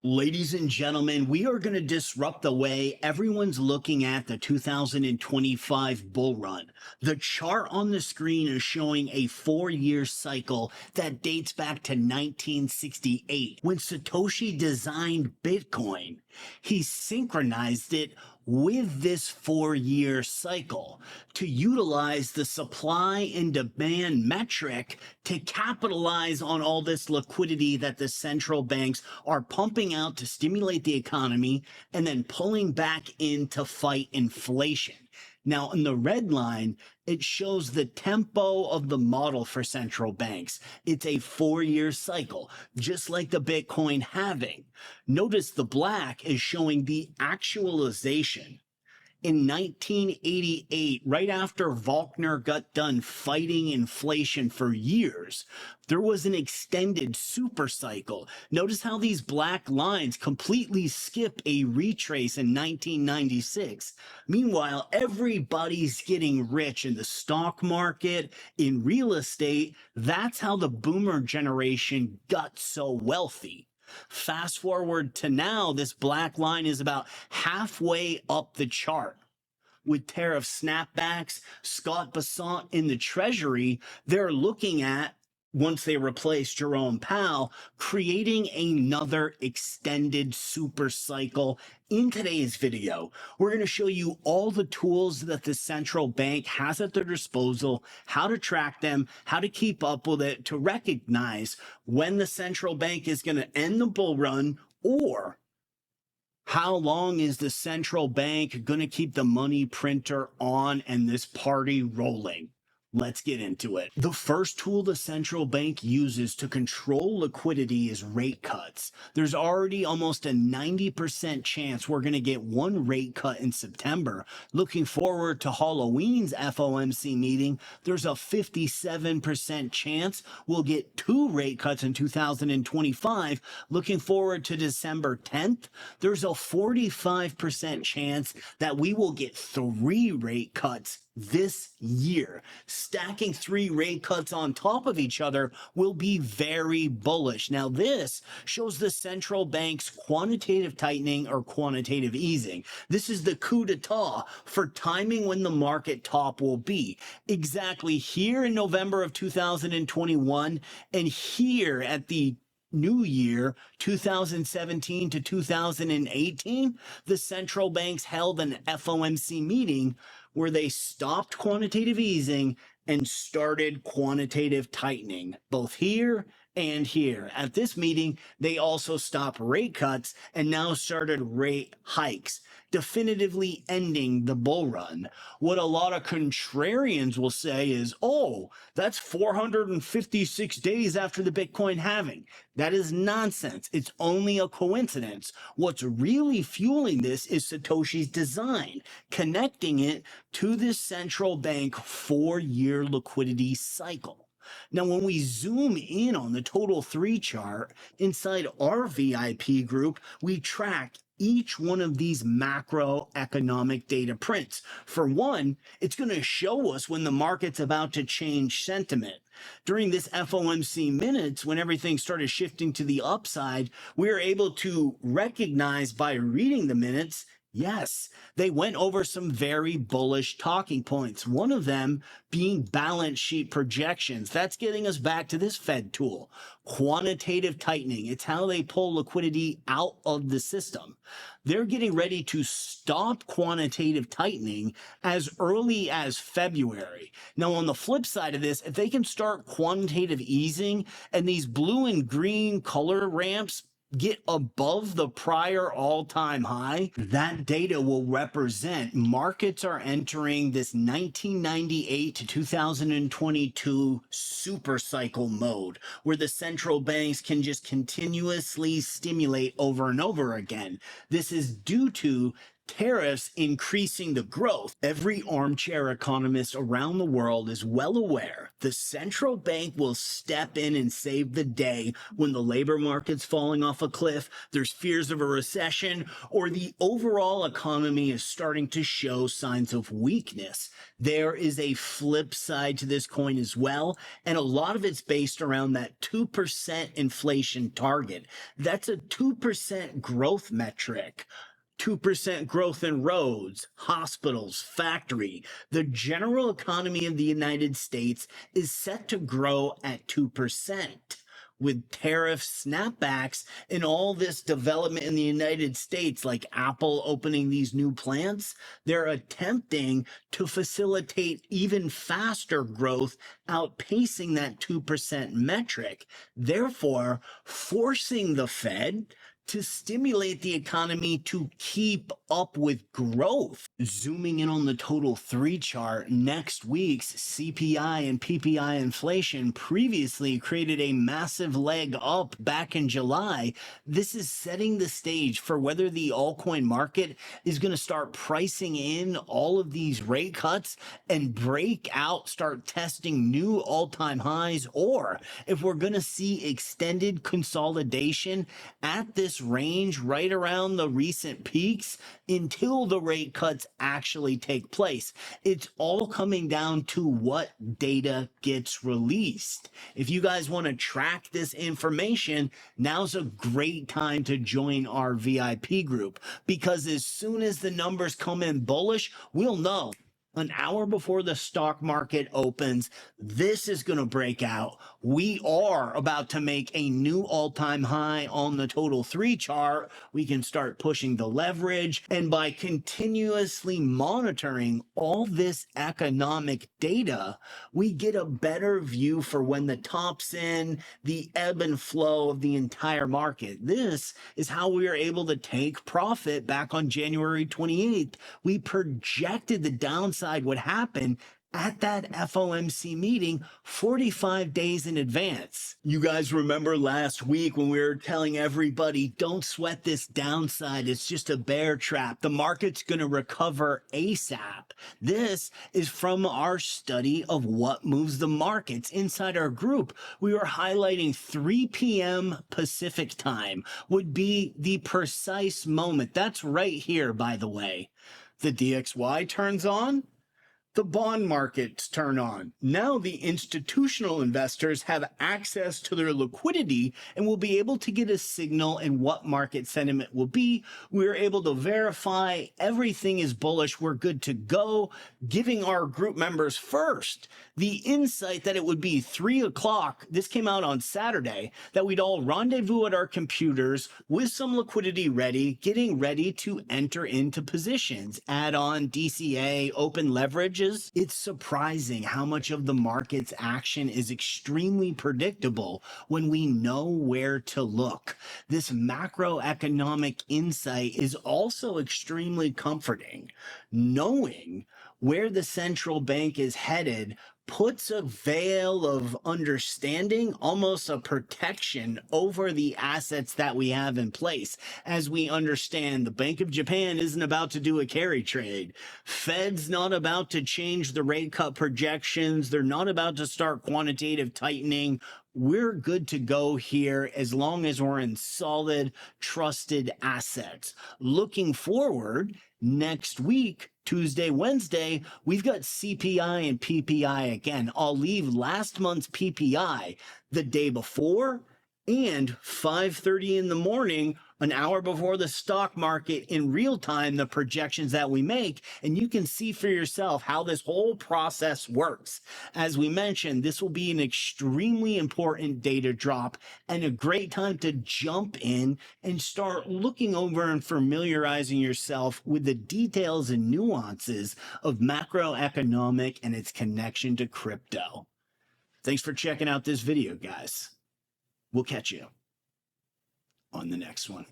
Ladies and gentlemen, we are going to disrupt the way everyone's looking at the 2025 bull run. The chart on the screen is showing a 4-year cycle that dates back to 1968 when Satoshi designed Bitcoin. He synchronized it with this 4-year cycle to utilize the supply and demand metric to capitalize on all this liquidity that the central banks are pumping out to stimulate the economy and then pulling back in to fight inflation. Now, in the red line, it shows the tempo of the model for central banks. It's a 4-year cycle, just like the Bitcoin halving. Notice the black is showing the actualization. In 1988, right after Volcker got done fighting inflation for years, there was an extended super cycle. Notice how these black lines completely skip a retrace in 1996. Meanwhile, everybody's getting rich in the stock market, in real estate. That's how the boomer generation got so wealthy. Fast forward to now, this black line is about halfway up the chart. With tariff snapbacks, Scott Bessent in the Treasury, they're looking at, once they replace Jerome Powell, creating another extended super cycle. In today's video, we're going to show you all the tools that the central bank has at their disposal, how to track them, how to keep up with it, to recognize when the central bank is going to end the bull run, or how long is the central bank going to keep the money printer on and this party rolling? Let's get into it. The first tool the central bank uses to control liquidity is rate cuts. There's already almost a 90% chance we're going to get one rate cut in September. Looking forward to Halloween's FOMC meeting, there's a 57% chance we'll get 2 rate cuts in 2025. Looking forward to December 10th, there's a 45% chance that we will get 3 rate cuts this year. Stacking 3 rate cuts on top of each other will be very bullish. Now, this shows the central bank's quantitative tightening or quantitative easing. This is the coup d'etat for timing when the market top will be. Exactly here in November of 2021 and here at the New Year 2017 to 2018, the central banks held an FOMC meeting where they stopped quantitative easing and started quantitative tightening, both here and here. At this meeting, they also stopped rate cuts and now started rate hikes, definitively ending the bull run. What a lot of contrarians will say is, oh, that's 456 days after the Bitcoin halving. That is nonsense. It's only a coincidence. What's really fueling this is Satoshi's design, connecting it to this central bank 4-year liquidity cycle. Now, when we zoom in on the total 3 chart inside our VIP group, we track each one of these macroeconomic data prints. For one, it's going to show us when the market's about to change sentiment. During this FOMC minutes, when everything started shifting to the upside, we were able to recognize by reading the minutes, yes, they went over some very bullish talking points. One of them being balance sheet projections. That's getting us back to this Fed tool. Quantitative tightening. It's how they pull liquidity out of the system. They're getting ready to stop quantitative tightening as early as February. Now, on the flip side of this, if they can start quantitative easing and these blue and green color ramps get above the prior all-time high, that data will represent markets are entering this 1998 to 2022 super cycle mode, where the central banks can just continuously stimulate over and over again. This is due to tariffs increasing the growth. Every armchair economist around the world is well aware the central bank will step in and save the day when the labor market's falling off a cliff, there's fears of a recession, or the overall economy is starting to show signs of weakness. There is a flip side to this coin as well, and a lot of it's based around that 2% inflation target. That's a 2% growth metric. 2% growth in roads, hospitals, factory. The general economy of the United States is set to grow at 2%. With tariff snapbacks and all this development in the United States, like Apple opening these new plants, they're attempting to facilitate even faster growth, outpacing that 2% metric, therefore forcing the Fed to stimulate the economy to keep up with growth. Zooming in on the total 3 chart, next week's CPI and PPI inflation previously created a massive leg up back in July. This is setting the stage for whether the altcoin market is going to start pricing in all of these rate cuts and break out, start testing new all-time highs, or if we're going to see extended consolidation at this range right around the recent peaks until the rate cuts actually take place. It's all coming down to what data gets released. If you guys want to track this information, now's a great time to join our VIP group, because as soon as the numbers come in bullish, we'll know. An hour before the stock market opens, this is going to break out. We are about to make a new all-time high on the total 3 chart. We can start pushing the leverage. And by continuously monitoring all this economic data, we get a better view for when the top's in, the ebb and flow of the entire market. This is how we were able to take profit back on January 28th. We projected the downside would happen at that FOMC meeting 45 days in advance. You guys remember last week when we were telling everybody, don't sweat this downside, it's just a bear trap, the market's going to recover ASAP. This is from our study of what moves the markets inside our group. We were highlighting 3 p.m. Pacific time would be the precise moment. That's right here, by the way. The DXY turns on, the bond markets turn on. Now the institutional investors have access to their liquidity and will be able to get a signal in what market sentiment will be. We're able to verify everything is bullish. We're good to go, giving our group members first the insight that it would be 3 o'clock. This came out on Saturday, that we'd all rendezvous at our computers with some liquidity ready, getting ready to enter into positions, add on DCA, open leverage. It's surprising how much of the market's action is extremely predictable when we know where to look. This macroeconomic insight is also extremely comforting. Knowing where the central bank is headed puts a veil of understanding, almost a protection over the assets that we have in place. As we understand, the Bank of Japan isn't about to do a carry trade. Fed's not about to change the rate cut projections. They're not about to start quantitative tightening. We're good to go here as long as we're in solid, trusted assets. Looking forward, next week, Tuesday, Wednesday, we've got CPI and PPI again. I'll leave last month's PPI the day before and 5:30 in the morning, an hour before the stock market, in real time, the projections that we make, and you can see for yourself how this whole process works. As we mentioned, this will be an extremely important data drop and a great time to jump in and start looking over and familiarizing yourself with the details and nuances of macroeconomic and its connection to crypto. Thanks for checking out this video, guys. We'll catch you on the next one.